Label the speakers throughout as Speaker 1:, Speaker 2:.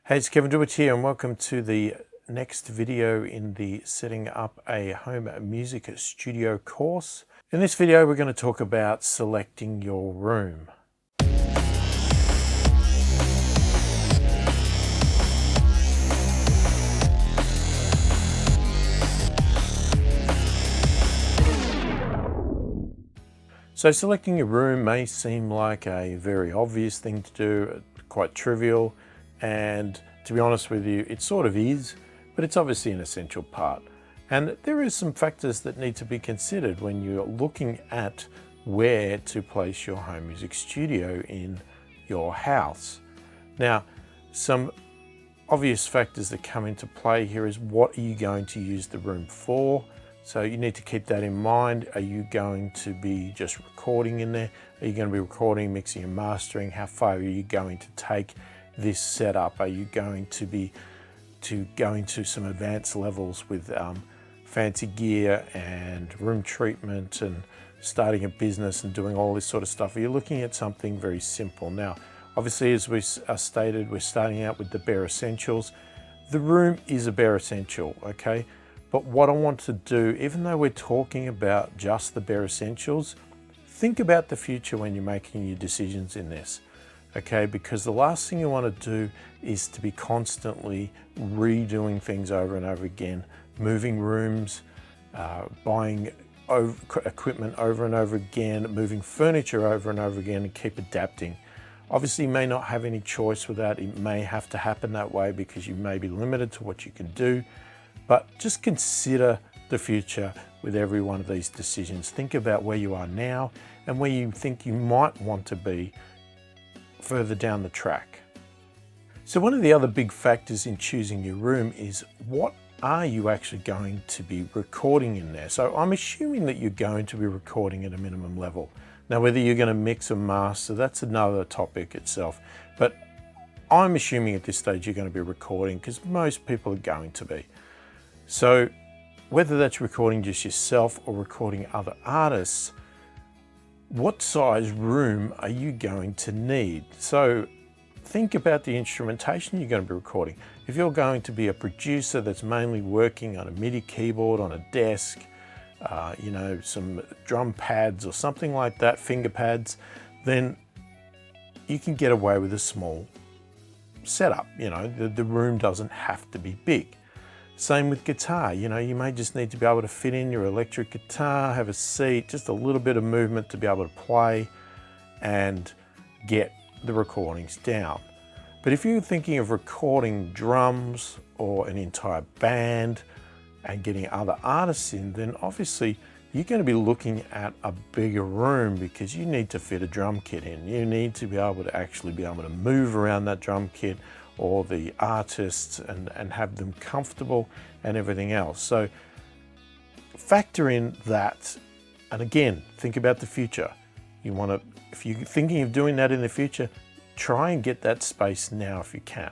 Speaker 1: Hey, it's Kevin Dewitz here and welcome to the next video in the Setting Up a Home Music Studio course. In this video, we're going to talk about selecting your room. So selecting your room may seem like a very obvious thing to do, quite trivial, and to be honest with you, it sort of is, but it's obviously an essential part. And there is some factors that need to be considered when you're looking at where to place your home music studio in your house. Now, some obvious factors that come into play here is what are you going to use the room for? So you need to keep that in mind. Are you going to be just recording in there? Are you going to be recording, mixing and mastering? How far are you going to take this setup? Are you going to be going to some advanced levels with fancy gear and room treatment and starting a business and doing all this sort of stuff? Are you looking at something very simple? Now, obviously, as we stated, we're starting out with the bare essentials. The room is a bare essential, okay? But what I want to do, even though we're talking about just the bare essentials, think about the future when you're making your decisions in this, okay? Because the last thing you want to do is to be constantly redoing things over and over again, moving rooms, buying equipment over and over again, moving furniture over and over again, and keep adapting. Obviously, you may not have any choice with that. It may have to happen that way because you may be limited to what you can do. But just consider the future with every one of these decisions. Think about where you are now and where you think you might want to be further down the track. So one of the other big factors in choosing your room is what are you actually going to be recording in there? So I'm assuming that you're going to be recording at a minimum level. Now, whether you're going to mix and master, that's another topic itself. But I'm assuming at this stage you're going to be recording because most people are going to be. So whether that's recording just yourself or recording other artists, what size room are you going to need? So think about the instrumentation you're going to be recording. If you're going to be a producer that's mainly working on a MIDI keyboard, on a desk, some drum pads or something like that, finger pads, then you can get away with a small setup. The room doesn't have to be big. Same with guitar, you may just need to be able to fit in your electric guitar, have a seat, just a little bit of movement to be able to play and get the recordings down. But if you're thinking of recording drums or an entire band and getting other artists in, then obviously you're going to be looking at a bigger room because you need to fit a drum kit in. You need to be able to actually be able to move around that drum kit or the artists and have them comfortable and everything else. So factor in that. And again, think about the future. If you're thinking of doing that in the future, try and get that space now if you can.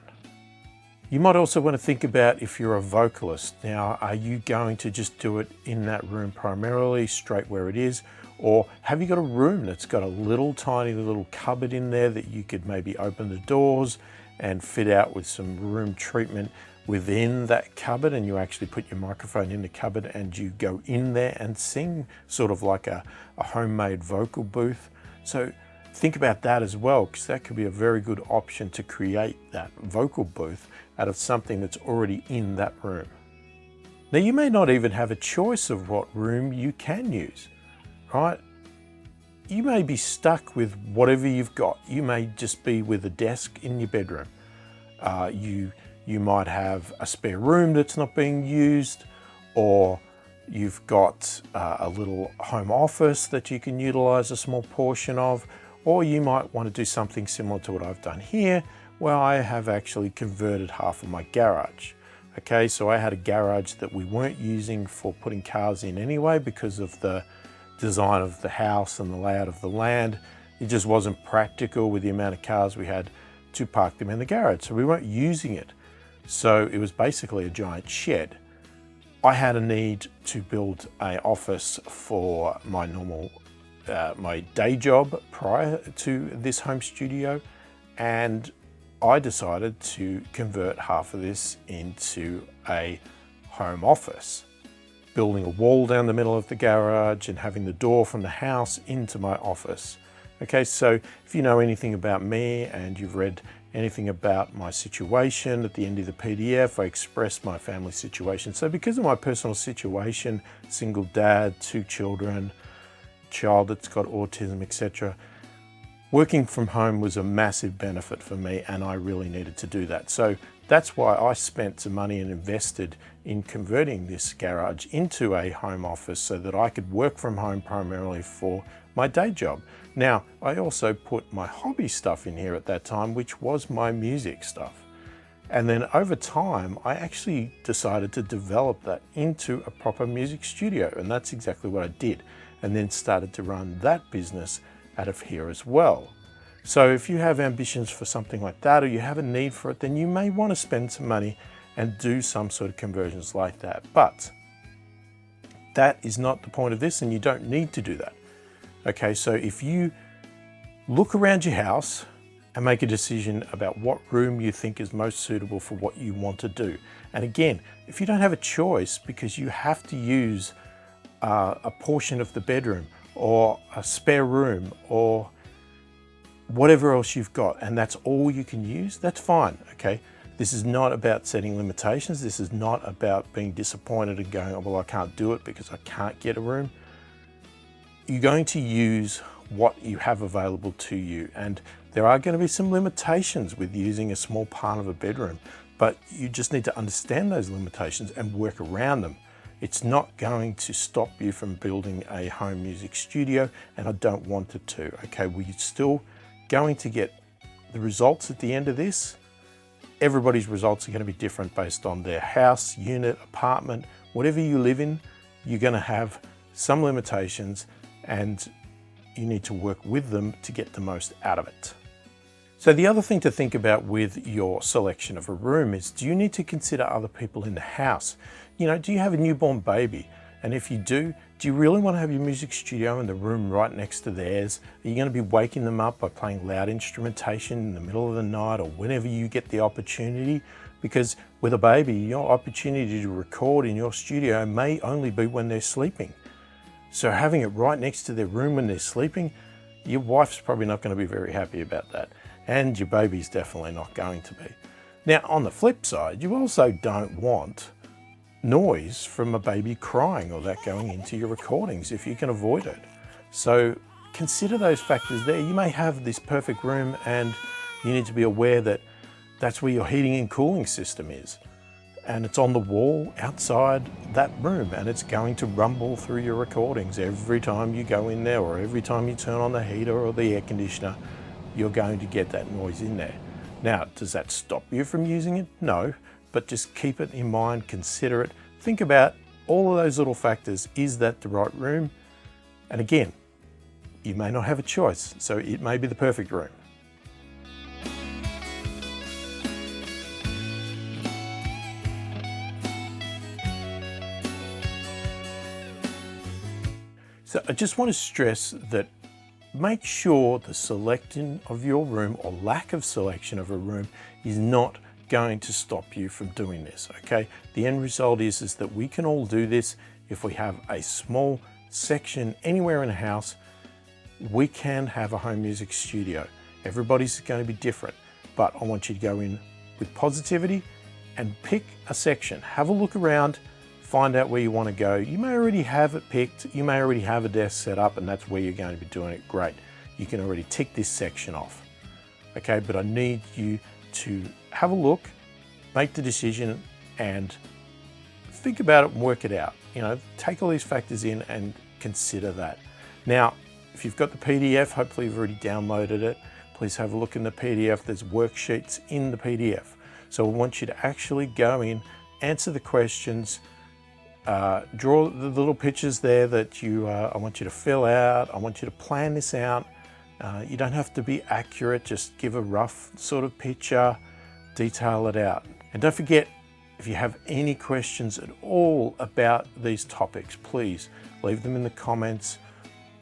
Speaker 1: You might also want to think about if you're a vocalist. Now, are you going to just do it in that room primarily, straight where it is? Or have you got a room that's got a tiny little cupboard in there that you could maybe open the doors and fit out with some room treatment within that cupboard, and you actually put your microphone in the cupboard and you go in there and sing, sort of like a homemade vocal booth? So think about that as well, because that could be a very good option to create that vocal booth out of something that's already in that room. Now, you may not even have a choice of what room you can use, right? You may be stuck with whatever you've got. You may just be with a desk in your bedroom. You might have a spare room that's not being used, or you've got a little home office that you can utilize a small portion of, or you might want to do something similar to what I've done here, where I have actually converted half of my garage. Okay, so I had a garage that we weren't using for putting cars in anyway because of the design of the house and the layout of the land. It just wasn't practical with the amount of cars we had to park them in the garage, so we weren't using it. So it was basically a giant shed. I had a need to build an office for my my day job prior to this home studio, and I decided to convert half of this into a home office, building a wall down the middle of the garage and having the door from the house into my office. Okay, so if you know anything about me and you've read anything about my situation, at the end of the PDF, I expressed my family situation. So because of my personal situation, single dad, 2 children, child that's got autism, etc., working from home was a massive benefit for me, and I really needed to do that. So that's why I spent some money and invested in converting this garage into a home office so that I could work from home primarily for my day job. Now, I also put my hobby stuff in here at that time, which was my music stuff. And then over time, I actually decided to develop that into a proper music studio, and that's exactly what I did. And then started to run that business out of here as well. So if you have ambitions for something like that, or you have a need for it, then you may want to spend some money and do some sort of conversions like that. But that is not the point of this, and you don't need to do that. Okay, so if you look around your house and make a decision about what room you think is most suitable for what you want to do. And again, if you don't have a choice because you have to use a portion of the bedroom or a spare room or whatever else you've got, and that's all you can use, that's fine, okay? This is not about setting limitations. This is not about being disappointed and going, oh, well, I can't do it because I can't get a room. You're going to use what you have available to you, and there are going to be some limitations with using a small part of a bedroom, but you just need to understand those limitations and work around them. It's not going to stop you from building a home music studio, and I don't want it to. Okay, we're still going to get the results at the end of this. Everybody's results are going to be different based on their house, unit, apartment, whatever you live in. You're going to have some limitations, and you need to work with them to get the most out of it. So the other thing to think about with your selection of a room is, do you need to consider other people in the house? You know, do you have a newborn baby? And if you do you really want to have your music studio in the room right next to theirs? Are you going to be waking them up by playing loud instrumentation in the middle of the night or whenever you get the opportunity? Because with a baby, your opportunity to record in your studio may only be when they're sleeping. So having it right next to their room when they're sleeping, your wife's probably not going to be very happy about that. And your baby's definitely not going to be. Now, on the flip side, you also don't want noise from a baby crying or that going into your recordings if you can avoid it. So consider those factors there. You may have this perfect room and you need to be aware that that's where your heating and cooling system is. And it's on the wall outside that room, and it's going to rumble through your recordings every time you go in there, or every time you turn on the heater or the air conditioner, you're going to get that noise in there. Now, does that stop you from using it? No, but just keep it in mind, consider it, think about all of those little factors. Is that the right room? And again, you may not have a choice, so it may be the perfect room. So I just want to stress that make sure the selection of your room or lack of selection of a room is not going to stop you from doing this, okay? The end result is that we can all do this. If we have a small section anywhere in a house, we can have a home music studio. Everybody's going to be different, but I want you to go in with positivity and pick a section. Have a look around, find out where you want to go. You may already have it picked, you may already have a desk set up, and that's where you're going to be doing it. Great. You can already tick this section off. Okay, but I need you to have a look, make the decision, and think about it and work it out. You know, take all these factors in and consider that. Now, if you've got the PDF, hopefully you've already downloaded it. Please have a look in the PDF. There's worksheets in the PDF. So I want you to actually go in, answer the questions, draw the little pictures there that I want you to fill out. I want you to plan this out. You don't have to be accurate, just give a rough sort of picture, detail it out. And don't forget, if you have any questions at all about these topics, please leave them in the comments.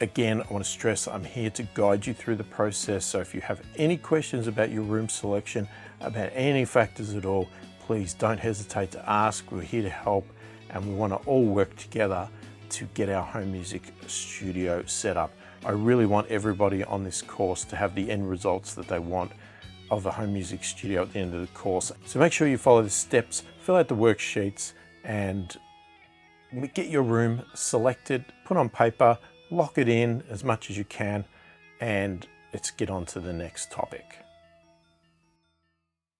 Speaker 1: Again, I want to stress I'm here to guide you through the process. So if you have any questions about your room selection, about any factors at all, please don't hesitate to ask. We're here to help, and we want to all work together to get our home music studio set up. I really want everybody on this course to have the end results that they want of a home music studio at the end of the course. So make sure you follow the steps, fill out the worksheets, and get your room selected, put on paper, lock it in as much as you can, and let's get on to the next topic.